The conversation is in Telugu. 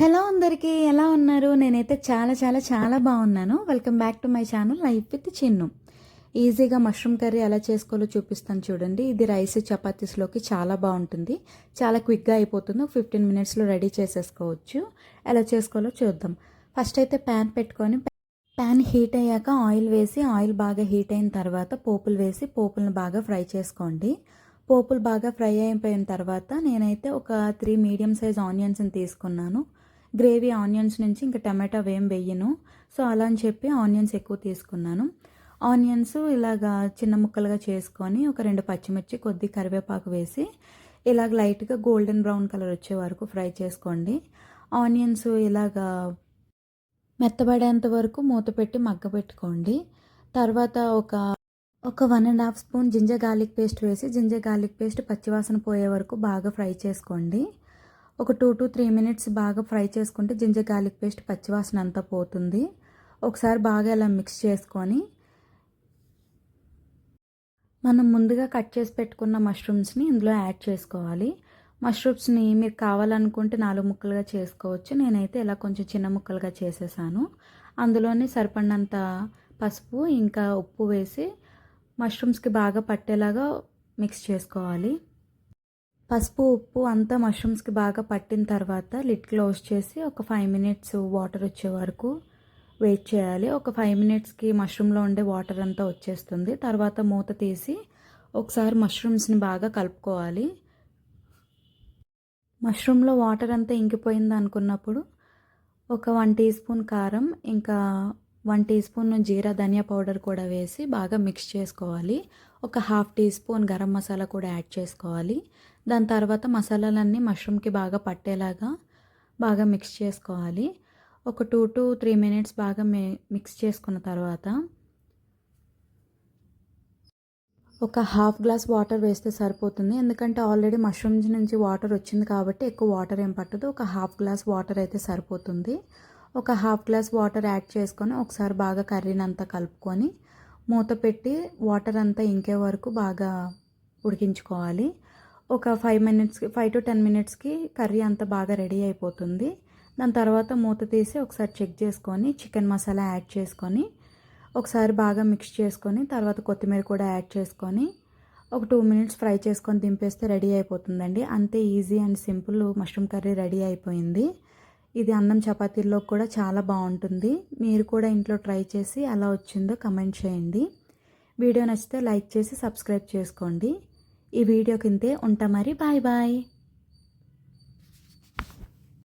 హలో అందరికీ ఎలా ఉన్నారు? నేనైతే చాలా బాగున్నాను. Welcome back to my channel life with Chinnu. ఈజీగా మష్రూమ్ కర్రీ ఎలా చేసుకోవాలో చూపిస్తాను చూడండి. ఇది రైస్ చపాతీస్లోకి చాలా బాగుంటుంది. చాలా క్విక్గా అయిపోతుంది. 15 మినిట్స్లో రెడీ చేసేసుకోవచ్చు. ఎలా చేసుకోవాలో చూద్దాం. ఫస్ట్ అయితే ప్యాన్ పెట్టుకొని ప్యాన్ హీట్ అయ్యాక ఆయిల్ వేసి ఆయిల్ బాగా హీట్ అయిన తర్వాత పోపులు వేసి పోపులను బాగా ఫ్రై చేసుకోండి. పోపులు బాగా ఫ్రై అయిపోయిన తర్వాత నేనైతే ఒక 3 మీడియం సైజ్ ఆనియన్స్ని తీసుకున్నాను. గ్రేవీ ఆనియన్స్ నుంచి ఇంకా టమాటా ఏం వేయను. సో అలా అని చెప్పి ఆనియన్స్ ఎక్కువ తీసుకున్నాను. ఆనియన్స్ ఇలాగా చిన్న ముక్కలుగా చేసుకొని ఒక 2 పచ్చిమిర్చి కొద్ది కరివేపాకు వేసి ఇలాగ లైట్గా గోల్డెన్ బ్రౌన్ కలర్ వచ్చే వరకు ఫ్రై చేసుకోండి. ఆనియన్స్ ఇలాగా మెత్తబడేంత వరకు మూత పెట్టి మగ్గబెట్టుకోండి. తర్వాత ఒక 1.5 స్పూన్ జింజర్ గార్లిక్ పేస్ట్ వేసి జింజర్ గార్లిక్ పేస్ట్ పచ్చివాసన పోయే వరకు బాగా ఫ్రై చేసుకోండి. ఒక 2 to 3 మినిట్స్ బాగా ఫ్రై చేసుకుంటే జింజర్ గార్లిక్ పేస్ట్ పచ్చివాసన అంతా పోతుంది. ఒకసారి బాగా ఇలా మిక్స్ చేసుకొని మనం ముందుగా కట్ చేసి పెట్టుకున్న మష్రూమ్స్ని ఇందులో యాడ్ చేసుకోవాలి. మష్రూమ్స్ని మీరు కావాలనుకుంటే 4 ముక్కలుగా చేసుకోవచ్చు. నేనైతే ఇలా కొంచెం చిన్న ముక్కలుగా చేసేసాను. అందులోనే సరిపడినంత పసుపు ఇంకా ఉప్పు వేసి మష్రూమ్స్కి బాగా పట్టేలాగా మిక్స్ చేసుకోవాలి. పసుపు ఉప్పు అంతా మష్రూమ్స్కి బాగా పట్టిన తర్వాత లిడ్ క్లోజ్ చేసి ఒక 5 మినిట్స్ వాటర్ వచ్చే వరకు వెయిట్ చేయాలి. ఒక 5 మినిట్స్కి మష్రూమ్లో ఉండే వాటర్ అంతా వచ్చేస్తుంది. తర్వాత మూత తీసి ఒకసారి మష్రూమ్స్ని బాగా కలుపుకోవాలి. మష్రూమ్లో వాటర్ అంతా ఇంకిపోయింది అనుకున్నప్పుడు ఒక 1 టీ స్పూన్ కారం ఇంకా 1 టీ స్పూన్ జీరా ధనియా పౌడర్ కూడా వేసి బాగా మిక్స్ చేసుకోవాలి. ఒక 1/2 టీ స్పూన్ గరం మసాలా కూడా యాడ్ చేసుకోవాలి. దాని తర్వాత మసాలాలన్నీ మష్రూమ్కి బాగా పట్టేలాగా బాగా మిక్స్ చేసుకోవాలి. ఒక 2 to 3 మినిట్స్ బాగా మిక్స్ చేసుకున్న తర్వాత ఒక 1/2 గ్లాస్ వాటర్ వేస్తే సరిపోతుంది. ఎందుకంటే ఆల్రెడీ మష్రూమ్స్ నుంచి వాటర్ వచ్చింది కాబట్టి ఎక్కువ వాటర్ ఏం పట్టదు. ఒక 1/2 గ్లాస్ వాటర్ అయితే సరిపోతుంది. ఒక 1/2 గ్లాస్ వాటర్ యాడ్ చేసుకొని ఒకసారి బాగా కర్రీని అంతా కలుపుకొని మూత పెట్టి వాటర్ అంతా ఇంకే వరకు బాగా ఉడికించుకోవాలి. ఒక 5 to 10 మినిట్స్కి కర్రీ అంతా బాగా రెడీ అయిపోతుంది. దాని తర్వాత మూత తీసి ఒకసారి చెక్ చేసుకొని చికెన్ మసాలా యాడ్ చేసుకొని ఒకసారి బాగా మిక్స్ చేసుకొని తర్వాత కొత్తిమీర కూడా యాడ్ చేసుకొని ఒక 2 మినిట్స్ ఫ్రై చేసుకొని దింపేస్తే రెడీ అయిపోతుందండి. అంతే easy and simple mushroom curry ready అయిపోయింది. ఇది అన్నం చపాతీల్లో కూడా చాలా బాగుంటుంది. మీరు కూడా ఇంట్లో ట్రై చేసి ఎలా వచ్చిందో కమెంట్ చేయండి. వీడియో నచ్చితే లైక్ చేసి సబ్స్క్రైబ్ చేసుకోండి. ఈ వీడియోకి ఇంతే. ఉంటా మరి. Bye bye.